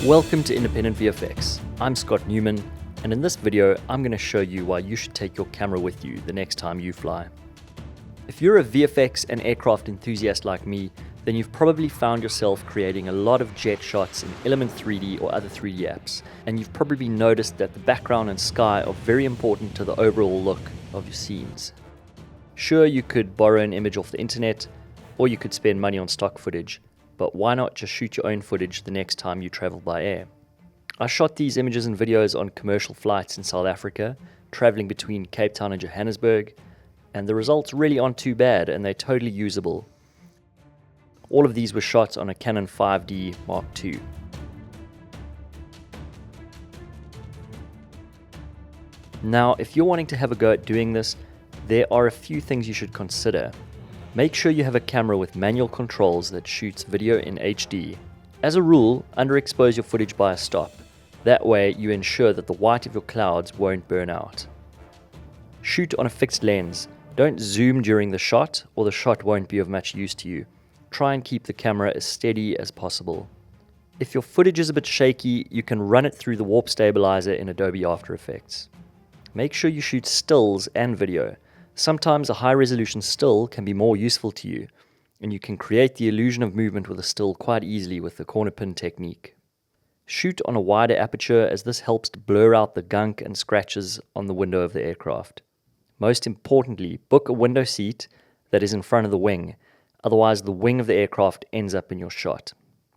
Welcome to Independent VFX. I'm Scott Newman, and in this video I'm going to show you why you should take your camera with you the next time you fly. If you're a VFX and aircraft enthusiast like me, then you've probably found yourself creating a lot of jet shots in Element 3D or other 3D apps, and you've probably noticed that the background and sky are very important to the overall look of your scenes. Sure, you could borrow an image off the internet, or you could spend money on stock footage, but why not just shoot your own footage the next time you travel by air? I shot these images and videos on commercial flights in South Africa, traveling between Cape Town and Johannesburg, and the results really aren't too bad and they're totally usable. All of these were shot on a Canon 5D Mark II. Now, if you're wanting to have a go at doing this, there are a few things you should consider. Make sure you have a camera with manual controls that shoots video in HD. As a rule, underexpose your footage by a stop. That way you ensure that the white of your clouds won't burn out. Shoot on a fixed lens. Don't zoom during the shot or the shot won't be of much use to you. Try and keep the camera as steady as possible. If your footage is a bit shaky, you can run it through the warp stabilizer in Adobe After Effects. Make sure you shoot stills and video. Sometimes a high-resolution still can be more useful to you, and you can create the illusion of movement with a still quite easily with the corner pin technique. Shoot on a wider aperture as this helps to blur out the gunk and scratches on the window of the aircraft. Most importantly, book a window seat that is in front of the wing, otherwise the wing of the aircraft ends up in your shot.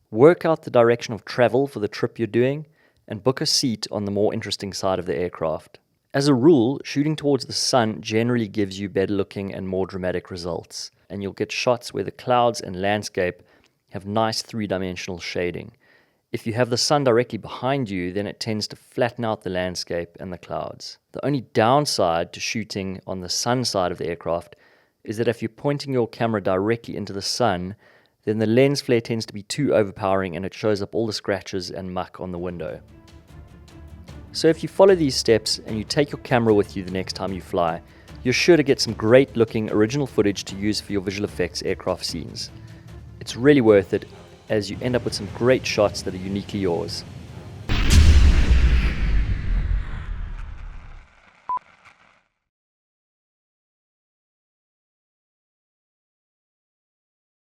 Work out the direction of travel for the trip you're doing, and book a seat on the more interesting side of the aircraft. As a rule, shooting towards the sun generally gives you better looking and more dramatic results, and you'll get shots where the clouds and landscape have nice three-dimensional shading. If you have the sun directly behind you, then it tends to flatten out the landscape and the clouds. The only downside to shooting on the sun side of the aircraft is that if you're pointing your camera directly into the sun, then the lens flare tends to be too overpowering and it shows up all the scratches and muck on the window. So if you follow these steps and you take your camera with you the next time you fly, you're sure to get some great looking original footage to use for your visual effects aircraft scenes. It's really worth it as you end up with some great shots that are uniquely yours.